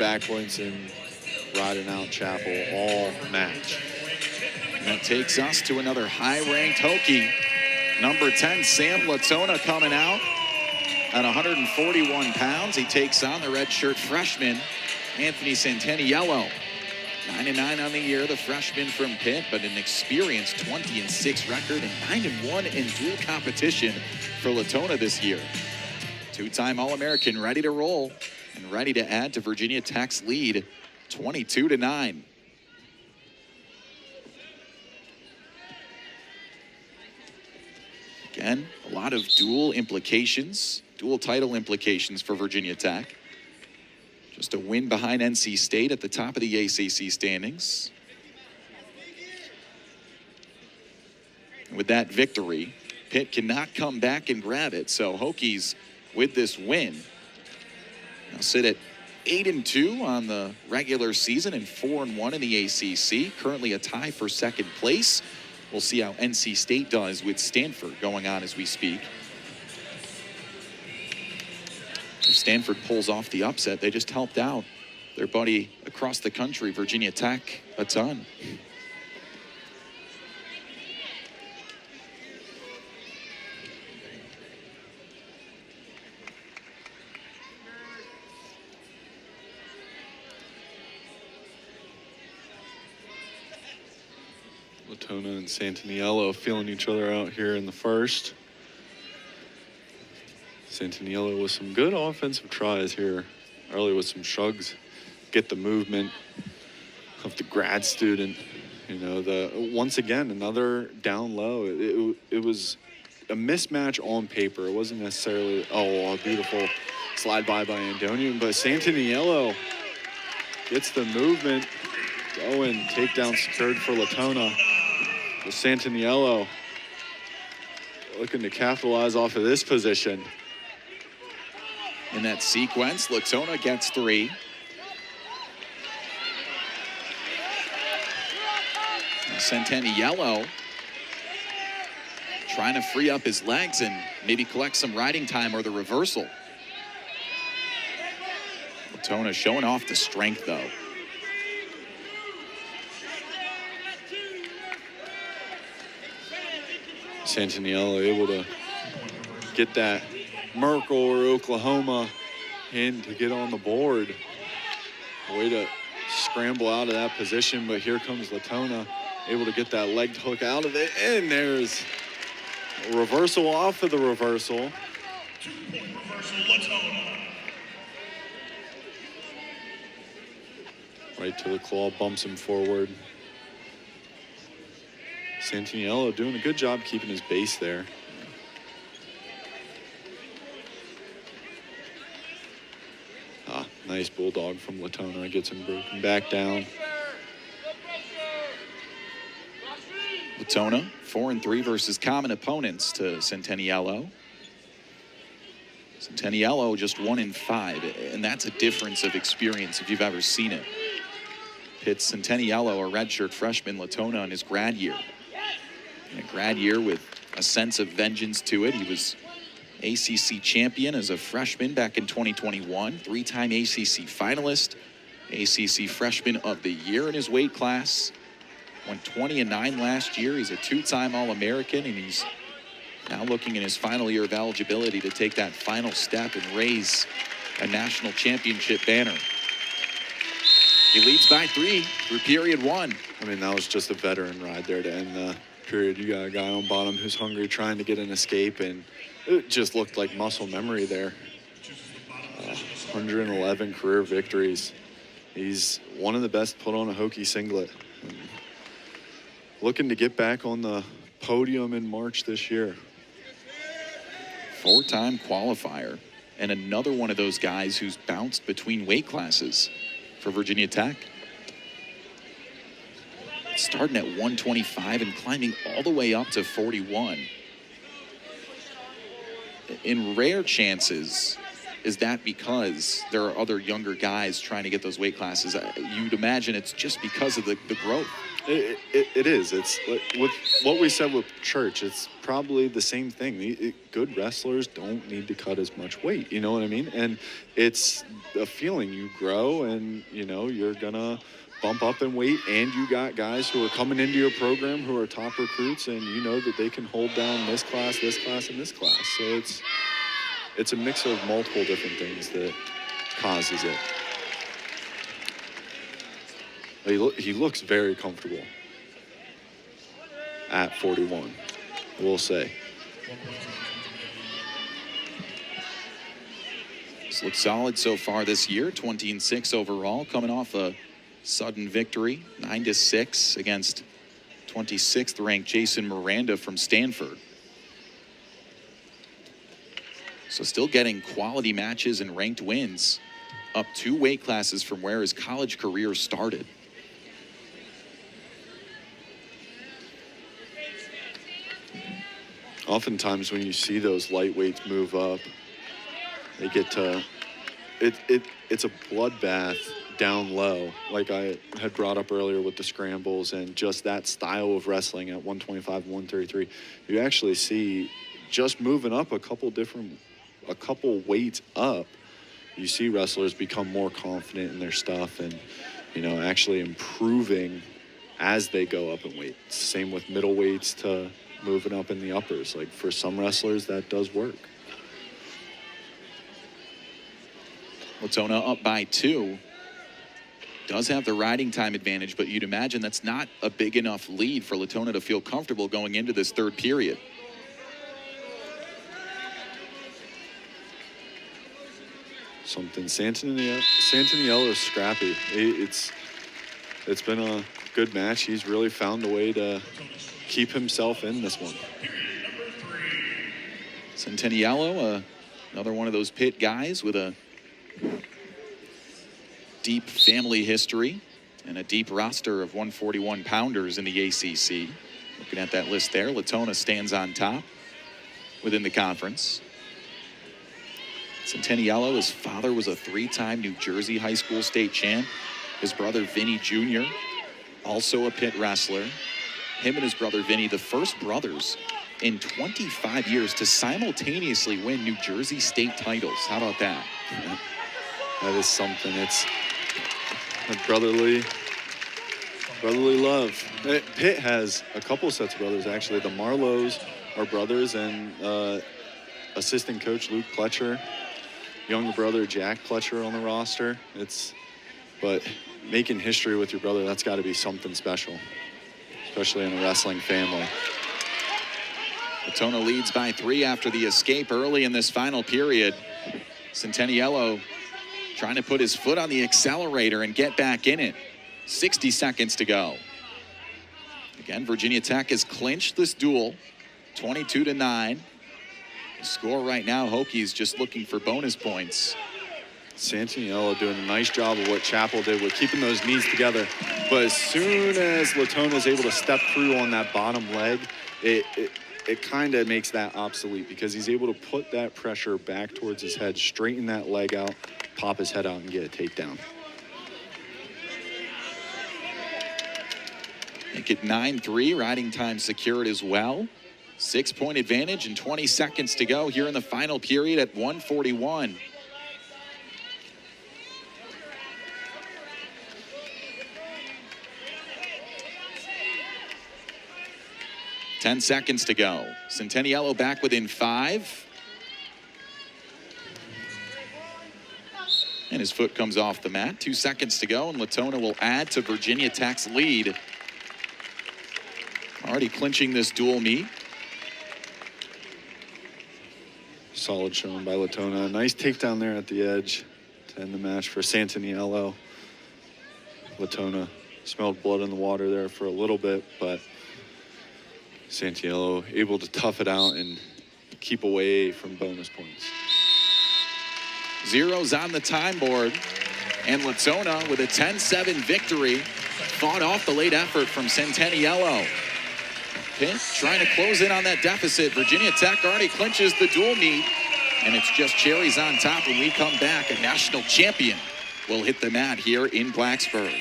backpoints and riding out Chapel all match. And that takes us to another high-ranked Hokie. Number 10, Sam Latona, coming out at 141 pounds. He takes on the redshirt freshman, Anthony Santaniello. 9-9 on the year, the freshman from Pitt, but an experienced 20-6 record and 9-1 in dual competition for Latona this year. Two-time All-American, ready to roll and ready to add to Virginia Tech's lead, 22-9. Again, a lot of dual implications, dual title implications for Virginia Tech. Just a win behind NC State at the top of the ACC standings. And with that victory, Pitt cannot come back and grab it. So Hokies, with this win, now sit at 8-2 on the regular season and 4-1 in the ACC. Currently a tie for second place. We'll see how NC State does with Stanford going on as we speak. If Stanford pulls off the upset, they just helped out their buddy across the country, Virginia Tech, a ton. Latona and Santaniello feeling each other out here in the first. Santaniello with some good offensive tries here early with some shrugs. Get the movement of the grad student. You know, once again, another down low. It was a mismatch on paper. It wasn't necessarily, a beautiful slide by Andonian, but Santaniello gets the movement going. Takedown secured for Latona. With Santaniello looking to capitalize off of this position. In that sequence, Latona gets 3. Santaniello trying to free up his legs and maybe collect some riding time or the reversal. Latona showing off the strength, though. Santaniello able to get that Merkel or Oklahoma in to get on the board. Way to scramble out of that position, but here comes Latona, able to get that leg hook out of it, and there's a reversal off of the reversal. 2-point reversal, Latona. Right to the claw, bumps him forward. Santaniello doing a good job keeping his base there. Nice bulldog from Latona, gets him broken back down. Latona 4-3 versus common opponents to Santaniello. Santaniello just 1-5, and that's a difference of experience if you've ever seen it. Pitt's Santaniello, a redshirt freshman, Latona in his grad year. In a grad year with a sense of vengeance to it. He was ACC champion as a freshman back in 2021, 3-time ACC finalist, ACC Freshman of the Year in his weight class. Went 20-9 last year. He's a 2-time All-American, and he's now looking in his final year of eligibility to take that final step and raise a national championship banner. He leads by 3 through period 1. I mean, that was just a veteran ride there to end the period. You got a guy on bottom who's hungry, trying to get an escape, and it just looked like muscle memory there. 111 career victories. He's one of the best put on a Hokie singlet. Looking to get back on the podium in March this year. 4-time qualifier, and another one of those guys who's bounced between weight classes for Virginia Tech. Starting at 125 and climbing all the way up to 41. In rare chances, is that because there are other younger guys trying to get those weight classes? You'd imagine it's just because of the growth. It is. It's with what we said with Church. It's probably the same thing. Good wrestlers don't need to cut as much weight, you know what I mean? And it's a feeling. You grow and, you know, you're going to bump up in weight, and you got guys who are coming into your program who are top recruits, and you know that they can hold down this class, and this class. So it's a mix of multiple different things that causes it. He looks very comfortable at 41, we'll say. This looks solid so far this year, 20-6 overall, coming off a sudden victory, 9-6 against 26th ranked Jason Miranda from Stanford. So still getting quality matches and ranked wins, up 2 weight classes from where his college career started. Oftentimes when you see those lightweights move up, they get to, it's a bloodbath down low, like I had brought up earlier with the scrambles and just that style of wrestling at 125, 133. You actually see just moving up a couple weights up, you see wrestlers become more confident in their stuff and, you know, actually improving as they go up in weight. Same with middleweights to moving up in the uppers. Like for some wrestlers, that does work. Latona up by 2. Does have the riding time advantage, but you'd imagine that's not a big enough lead for Latona to feel comfortable going into this third period. Something Santaniello is scrappy. It's been a good match. He's really found a way to keep himself in this one. Santaniello, another one of those Pitt guys with a deep family history and a deep roster of 141-pounders in the ACC. Looking at that list there, Latona stands on top within the conference. Santaniello, his father was a 3-time New Jersey high school state champ. His brother, Vinny Jr., also a Pitt wrestler. Him and his brother, Vinny, the first brothers in 25 years to simultaneously win New Jersey state titles. How about that? Yeah, that is something. It's a brotherly love. Pitt has a couple sets of brothers, actually. The Marlows are brothers, and assistant coach Luke Pletcher, younger brother Jack Pletcher on the roster. But making history with your brother, that's got to be something special, especially in a wrestling family. Latona leads by 3 after the escape early in this final period. Santaniello trying to put his foot on the accelerator and get back in it. 60 seconds to go. Again, Virginia Tech has clinched this duel, 22-9. The score right now, Hokies just looking for bonus points. Santaniello doing a nice job of what Chappell did with keeping those knees together. But as soon as Latona is able to step through on that bottom leg, it kind of makes that obsolete because he's able to put that pressure back towards his head, straighten that leg out, pop his head out, and get a takedown. Make it 9-3, riding time secured as well. 6-point advantage and 20 seconds to go here in the final period at 141. Ten seconds to go. Santaniello back within 5. And his foot comes off the mat. 2 seconds to go, and Latona will add to Virginia Tech's lead. Already clinching this dual meet. Solid showing by Latona. Nice takedown there at the edge to end the match for Santaniello. Latona smelled blood in the water there for a little bit, but Santaniello able to tough it out and keep away from bonus points. Zeros on the time board, and Latona with a 10-7 victory fought off the late effort from Santaniello. Pitt trying to close in on that deficit. Virginia Tech already clinches the dual meet, and it's just cherries on top when we come back. A national champion will hit the mat here in Blacksburg.